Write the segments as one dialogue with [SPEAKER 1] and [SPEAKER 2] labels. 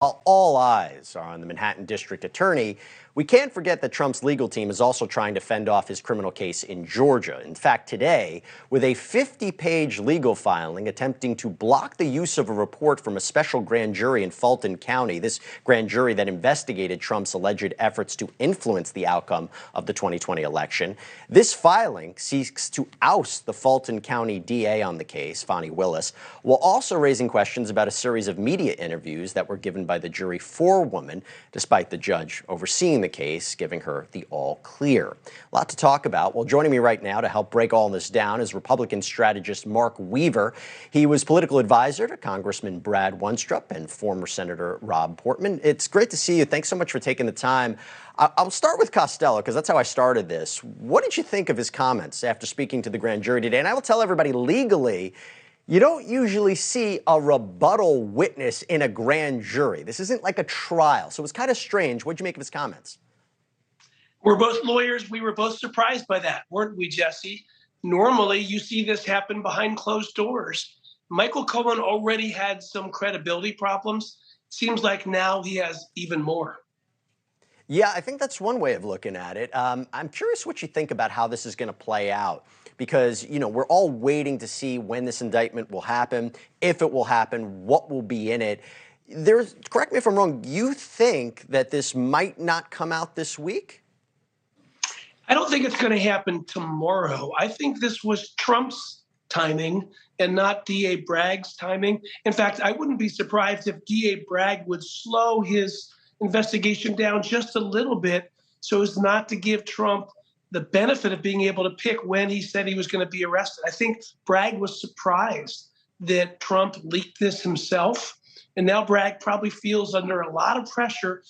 [SPEAKER 1] While all eyes are on the Manhattan District Attorney, we can't forget that Trump's legal team is also trying to fend off his criminal case in Georgia. In fact, today, with a 50-page legal filing attempting to block the use of a report from a special grand jury in Fulton County, this grand jury that investigated Trump's alleged efforts to influence the outcome of the 2020 election, this filing seeks to oust the Fulton County DA on the case, Fani Willis, while also raising questions about a series of media interviews that were given by the jury forewoman, despite the judge overseeing the case, giving her the all clear. A lot to talk about. Well, joining me right now to help break all this down is Republican strategist Mark Weaver. He was political advisor to Congressman Brad Wenstrup and former Senator Rob Portman. It's great to see you. Thanks so much for taking the time. I'll start with Costello, because that's how I started this. What did you think of his comments after speaking to the grand jury today? And I will tell everybody legally, you don't usually see a rebuttal witness in a grand jury. This isn't like a trial, so it was kind of strange. What'd you make of his comments?
[SPEAKER 2] We're both lawyers. We were both surprised by that, weren't we, Jesse? Normally, you see this happen behind closed doors. Michael Cohen already had some credibility problems. Seems like now he has even more.
[SPEAKER 1] Yeah, I think that's one way of looking at it. I'm curious what you think about how this is going to play out, because, you know, we're all waiting to see when this indictment will happen, if it will happen, what will be in it. Correct me if I'm wrong, you think that this might not come out this week?
[SPEAKER 2] I don't think it's going to happen tomorrow. I think this was Trump's timing and not DA Bragg's timing. In fact, I wouldn't be surprised if DA Bragg would slow his investigation down just a little bit so as not to give Trump the benefit of being able to pick when he said he was going to be arrested. I think Bragg was surprised that Trump leaked this himself. And now Bragg probably feels under a lot of pressure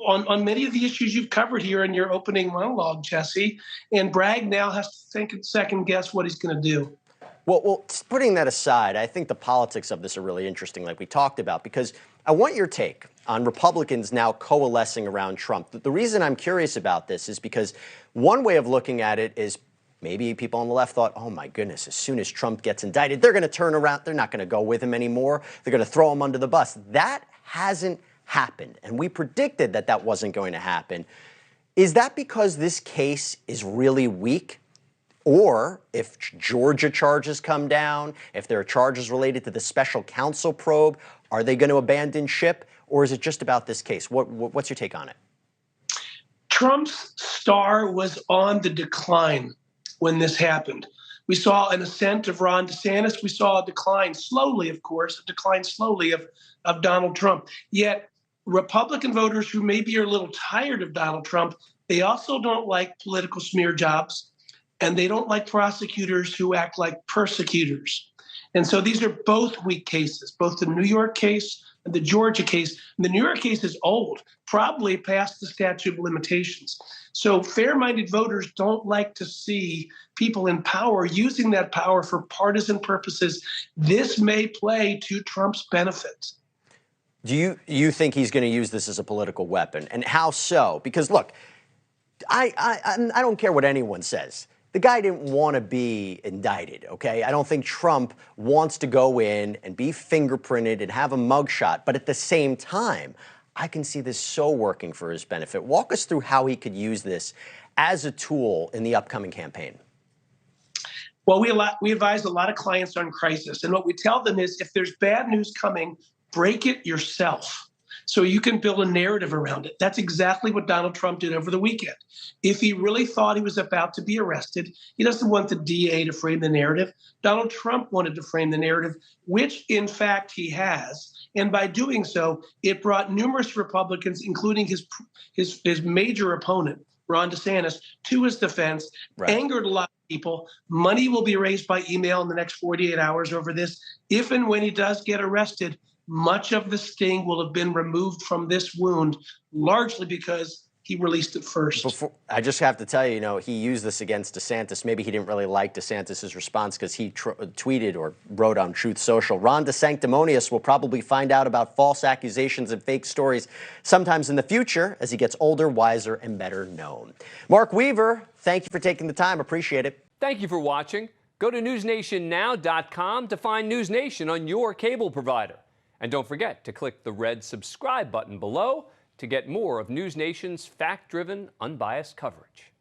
[SPEAKER 2] on many of the issues you've covered here in your opening monologue, Jesse. And Bragg now has to think and second guess what he's going to do.
[SPEAKER 1] Well, putting that aside, I think the politics of this are really interesting, like we talked about, because I want your take on Republicans now coalescing around Trump. The reason I'm curious about this is because one way of looking at it is maybe people on the left thought, oh my goodness, as soon as Trump gets indicted, they're going to turn around. They're not going to go with him anymore. They're going to throw him under the bus. That hasn't happened, and we predicted that that wasn't going to happen. Is that because this case is really weak? Or if Georgia charges come down, if there are charges related to the special counsel probe, are they going to abandon ship? Or is it just about this case? What's your take on it?
[SPEAKER 2] Trump's star was on the decline when this happened. We saw an ascent of Ron DeSantis. We saw a decline slowly, of course, of Donald Trump. Yet Republican voters who maybe are a little tired of Donald Trump, they also don't like political smear jobs. And they don't like prosecutors who act like persecutors. And so these are both weak cases, both the New York case and the Georgia case. And the New York case is old, probably past the statute of limitations. So fair-minded voters don't like to see people in power using that power for partisan purposes. This may play to Trump's benefit.
[SPEAKER 1] Do you think he's going to use this as a political weapon? And how so? Because, look, I don't care what anyone says. The guy didn't want to be indicted, okay? I don't think Trump wants to go in and be fingerprinted and have a mugshot. But at the same time, I can see this so working for his benefit. Walk us through how he could use this as a tool in the upcoming campaign.
[SPEAKER 2] Well, we advise a lot of clients on crisis. And what we tell them is if there's bad news coming, break it yourself, so you can build a narrative around it. That's exactly what Donald Trump did over the weekend. If he really thought he was about to be arrested, he doesn't want the DA to frame the narrative. Donald Trump wanted to frame the narrative, which in fact he has. And by doing so, it brought numerous Republicans, including his major opponent, Ron DeSantis, to his defense, right. Angered a lot of people. Money will be raised by email in the next 48 hours over this. If and when he does get arrested, much of the sting will have been removed from this wound, largely because he released it first.
[SPEAKER 1] I just have to tell you, he used this against DeSantis. Maybe he didn't really like DeSantis' response because he tweeted or wrote on Truth Social, Ron DeSanctimonious will probably find out about false accusations and fake stories sometimes in the future as he gets older, wiser, and better known. Mark Weaver, thank you for taking the time. Appreciate it.
[SPEAKER 3] Thank you for watching. Go to newsnationnow.com to find NewsNation on your cable provider. And don't forget to click the red subscribe button below to get more of NewsNation's fact-driven, unbiased coverage.